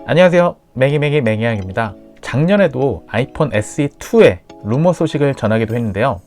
안녕하세요, 매기매기매기학입니다. 작년에도 아이폰 SE2의 루머 소식을 전하기도 했는데요,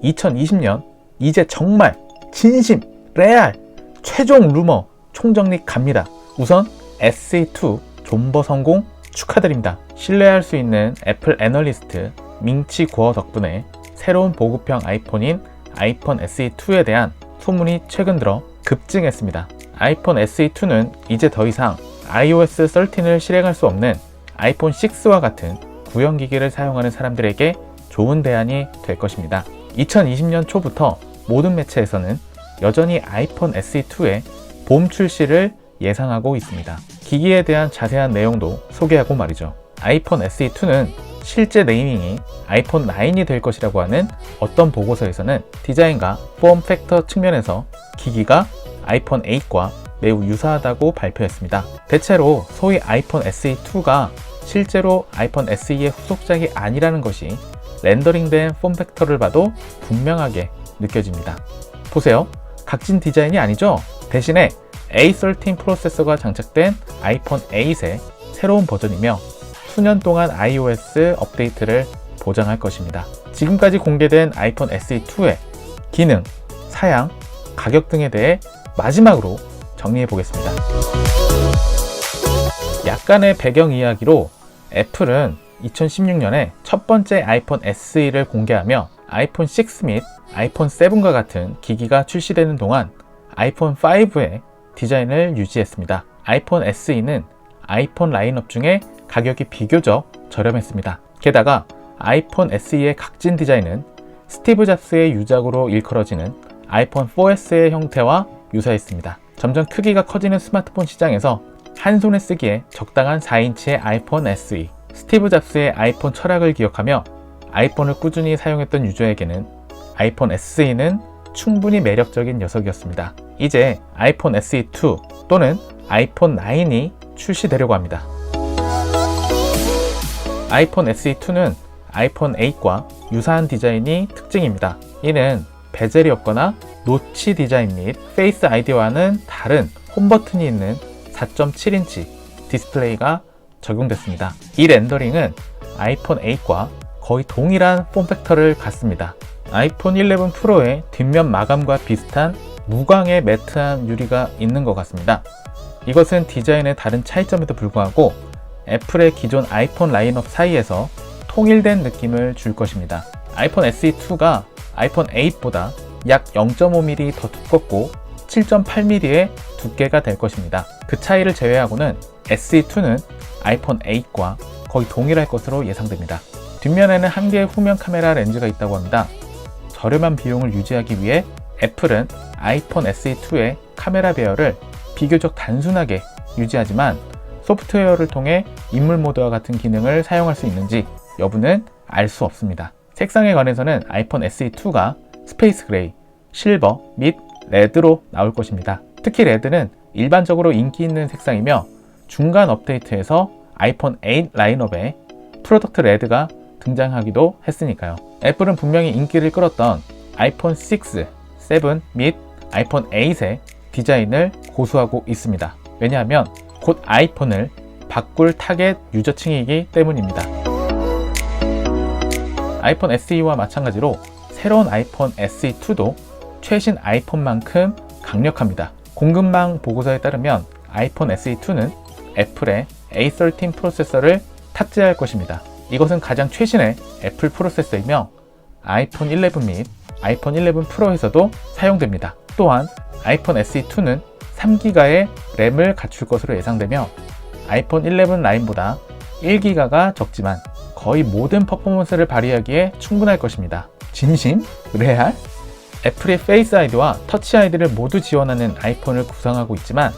2020년 이제 정말 진심, 레알, 최종 루머 총정리 갑니다. 우선 SE2 존버 성공 축하드립니다. 신뢰할 수 있는 애플 애널리스트 밍치 구어 덕분에 새로운 보급형 아이폰인 아이폰 SE2에 대한 소문이 최근 들어 급증했습니다. 아이폰 SE2는 이제 더 이상 iOS 13을 실행할 수 없는 아이폰 6와 같은 구형기기를 사용하는 사람들에게 좋은 대안이 될 것입니다. 2020년 초부터 모든 매체에서는 여전히 아이폰 SE2의 봄 출시를 예상하고 있습니다. 기기에 대한 자세한 내용도 소개하고 말이죠. 아이폰 SE2는 실제 네이밍이 아이폰 9이 될 것이라고 하는 어떤 보고서에서는 디자인과 폼 팩터 측면에서 기기가 아이폰 8과 매우 유사하다고 발표했습니다. 대체로 소위 아이폰 SE2가 실제로 아이폰 SE의 후속작이 아니라는 것이 렌더링된 폼 팩터를 봐도 분명하게 느껴집니다. 보세요, 각진 디자인이 아니죠? 대신에 A13 프로세서가 장착된 아이폰 8의 새로운 버전이며 수년 동안 iOS 업데이트를 보장할 것입니다. 지금까지 공개된 아이폰 SE2의 기능, 사양, 가격 등에 대해 마지막으로 정리해 보겠습니다. 약간의 배경 이야기로 애플은 2016년에 첫 번째 아이폰 SE를 공개하며 아이폰 6 및 아이폰 7과 같은 기기가 출시되는 동안 아이폰 5의 디자인을 유지했습니다. 아이폰 SE는 아이폰 라인업 중에 가격이 비교적 저렴했습니다. 게다가 아이폰 SE의 각진 디자인은 스티브 잡스의 유작으로 일컬어지는 아이폰 4S의 형태와 유사했습니다. 점점 크기가 커지는 스마트폰 시장에서 한 손에 쓰기에 적당한 4인치의 아이폰 SE, 스티브 잡스의 아이폰 철학을 기억하며 아이폰을 꾸준히 사용했던 유저에게는 아이폰 SE는 충분히 매력적인 녀석이었습니다. 이제 아이폰 SE2 또는 아이폰 9이 출시되려고 합니다. 아이폰 SE2는 아이폰 8과 유사한 디자인이 특징입니다. 이는 베젤이 없거나 노치 디자인 및 페이스 아이디와는 다른 홈 버튼이 있는 4.7인치 디스플레이가 적용됐습니다. 이 렌더링은 아이폰 8과 거의 동일한 폼팩터를 갖습니다. 아이폰 11 프로의 뒷면 마감과 비슷한 무광의 매트한 유리가 있는 것 같습니다. 이것은 디자인의 다른 차이점에도 불구하고 애플의 기존 아이폰 라인업 사이에서 통일된 느낌을 줄 것입니다. 아이폰 SE2가 아이폰 8보다 약 0.5mm 더 두껍고 7.8mm의 두께가 될 것입니다. 그 차이를 제외하고는 SE2는 아이폰 8과 거의 동일할 것으로 예상됩니다. 뒷면에는 한 개의 후면 카메라 렌즈가 있다고 합니다. 저렴한 비용을 유지하기 위해 애플은 아이폰 SE2의 카메라 배열을 비교적 단순하게 유지하지만 소프트웨어를 통해 인물 모드와 같은 기능을 사용할 수 있는지 여부는 알 수 없습니다. 색상에 관해서는 아이폰 SE2가 스페이스 그레이, 실버 및 레드로 나올 것입니다. 특히 레드는 일반적으로 인기 있는 색상이며 중간 업데이트에서 아이폰 8 라인업에 프로덕트 레드가 등장하기도 했으니까요. 애플은 분명히 인기를 끌었던 아이폰 6, 7 및 아이폰 8의 디자인을 고수하고 있습니다. 왜냐하면 곧 아이폰을 바꿀 타겟 유저층이기 때문입니다. 아이폰 SE와 마찬가지로 새로운 아이폰 SE2도 최신 아이폰만큼 강력합니다. 공급망 보고서에 따르면 아이폰 SE2는 애플의 A13 프로세서를 탑재할 것입니다. 이것은 가장 최신의 애플 프로세서이며 아이폰 11 및 아이폰 11 프로에서도 사용됩니다. 또한 아이폰 SE2는 3기가의 램을 갖출 것으로 예상되며 아이폰 11 라인보다 1기가가 적지만 거의 모든 퍼포먼스를 발휘하기에 충분할 것입니다. 진심? 레알? 애플이 페이스 아이디와 터치 아이디를 모두 지원하는 아이폰을 구상하고 있지만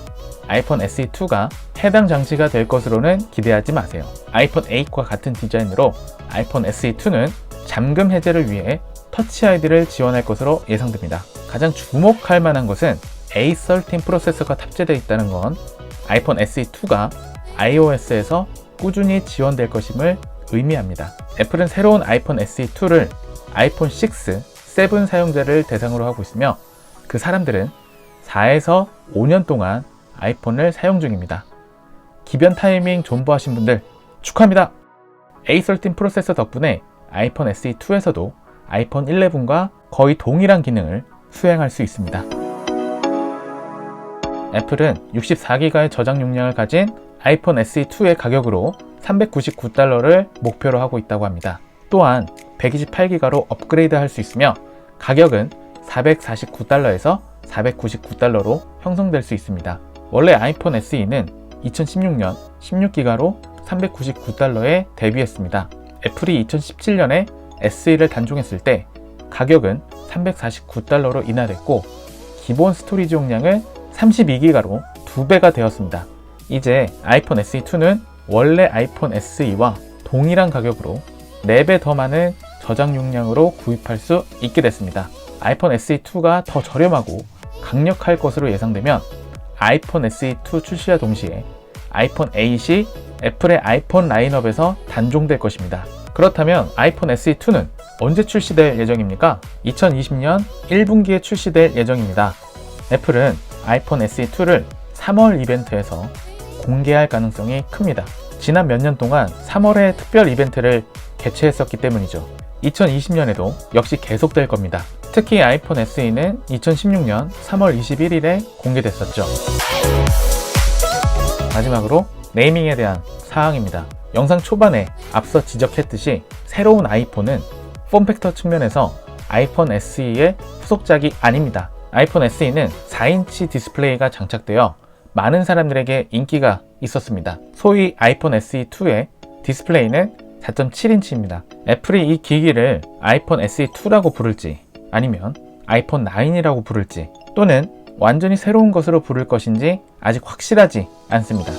아이폰 SE2가 해당 장치가 될 것으로는 기대하지 마세요. 아이폰 8과 같은 디자인으로 아이폰 SE2는 잠금 해제를 위해 터치 아이디를 지원할 것으로 예상됩니다. 가장 주목할 만한 것은 A13 프로세서가 탑재되어 있다는 건 아이폰 SE2가 iOS에서 꾸준히 지원될 것임을 의미합니다. 애플은 새로운 아이폰 SE2를 아이폰 6, 7 사용자를 대상으로 하고 있으며 그 사람들은 4에서 5년 동안 아이폰을 사용 중입니다. 기변 타이밍 존버하신 분들 축하합니다. A13 프로세서 덕분에 아이폰 SE2에서도 아이폰 11과 거의 동일한 기능을 수행할 수 있습니다. 애플은 64기가의 저장 용량을 가진 아이폰 SE2의 가격으로 $399를 목표로 하고 있다고 합니다. 또한 128기가로 업그레이드 할 수 있으며 가격은 $449에서 $499로 형성될 수 있습니다. 원래 아이폰 SE는 2016년 16기가로 $399에 데뷔했습니다. 애플이 2017년에 SE를 단종했을 때 가격은 $349로 인하됐고 기본 스토리지 용량은 32기가로 2배가 되었습니다. 이제 아이폰 SE2는 원래 아이폰 SE와 동일한 가격으로 4배 더 많은 저장 용량으로 구입할 수 있게 됐습니다. 아이폰 SE2가 더 저렴하고 강력할 것으로 예상되면 아이폰 SE2 출시와 동시에 아이폰 8이 애플의 아이폰 라인업에서 단종될 것입니다. 그렇다면 아이폰 SE2는 언제 출시될 예정입니까? 2020년 1분기에 출시될 예정입니다. 애플은 아이폰 SE2를 3월 이벤트에서 공개할 가능성이 큽니다. 지난 몇 년 동안 3월에 특별 이벤트를 개최했었기 때문이죠. 2020년에도 역시 계속될 겁니다. 특히 아이폰 SE는 2016년 3월 21일에 공개됐었죠. 마지막으로 네이밍에 대한 사항입니다. 영상 초반에 앞서 지적했듯이 새로운 아이폰은 폼팩터 측면에서 아이폰 SE의 후속작이 아닙니다. 아이폰 SE는 4인치 디스플레이가 장착되어 많은 사람들에게 인기가 있었습니다. 소위 아이폰 SE2의 디스플레이는 4.7인치입니다. 애플이 이 기기를 아이폰 SE2라고 부를지 아니면 아이폰 9이라고 부를지 또는 완전히 새로운 것으로 부를 것인지 아직 확실하지 않습니다.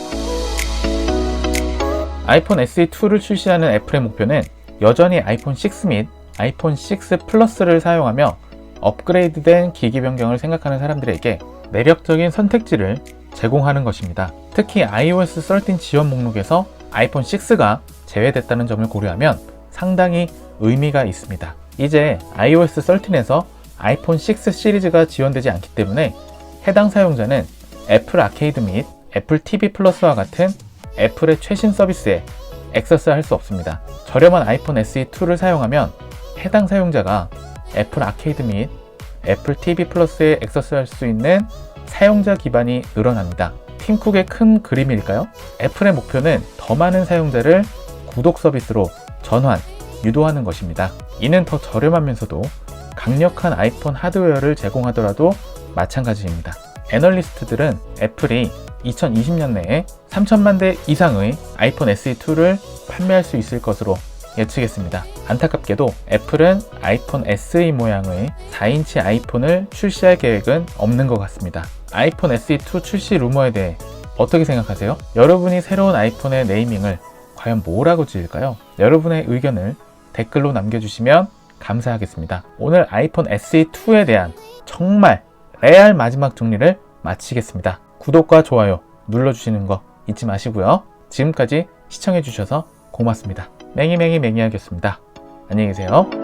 아이폰 SE2를 출시하는 애플의 목표는 여전히 아이폰 6 및 아이폰 6 플러스를 사용하며 업그레이드된 기기 변경을 생각하는 사람들에게 매력적인 선택지를 제공하는 것입니다. 특히 iOS 13 지원 목록에서 아이폰 6가 제외됐다는 점을 고려하면 상당히 의미가 있습니다. 이제 iOS 13에서 아이폰 6 시리즈가 지원되지 않기 때문에 해당 사용자는 애플 아케이드 및 애플 TV 플러스와 같은 애플의 최신 서비스에 액세스할 수 없습니다. 저렴한 아이폰 SE2를 사용하면 해당 사용자가 애플 아케이드 및 애플 TV 플러스에 액세스할 수 있는 사용자 기반이 늘어납니다. 팀쿡의 큰 그림일까요? 애플의 목표는 더 많은 사용자를 구독 서비스로 전환, 유도하는 것입니다. 이는 더 저렴하면서도 강력한 아이폰 하드웨어를 제공하더라도 마찬가지입니다. 애널리스트들은 애플이 2020년 내에 3천만 대 이상의 아이폰 SE2를 판매할 수 있을 것으로 예측했습니다. 안타깝게도 애플은 아이폰 SE 모양의 4인치 아이폰을 출시할 계획은 없는 것 같습니다. 아이폰 SE2 출시 루머에 대해 어떻게 생각하세요? 여러분이 새로운 아이폰의 네이밍을 과연 뭐라고 지을까요? 여러분의 의견을 댓글로 남겨주시면 감사하겠습니다. 오늘 아이폰 SE2에 대한 정말 레알 마지막 정리를 마치겠습니다. 구독과 좋아요 눌러주시는 거 잊지 마시고요. 지금까지 시청해주셔서 고맙습니다. 맹이맹이맹이하겠습니다. 안녕히 계세요.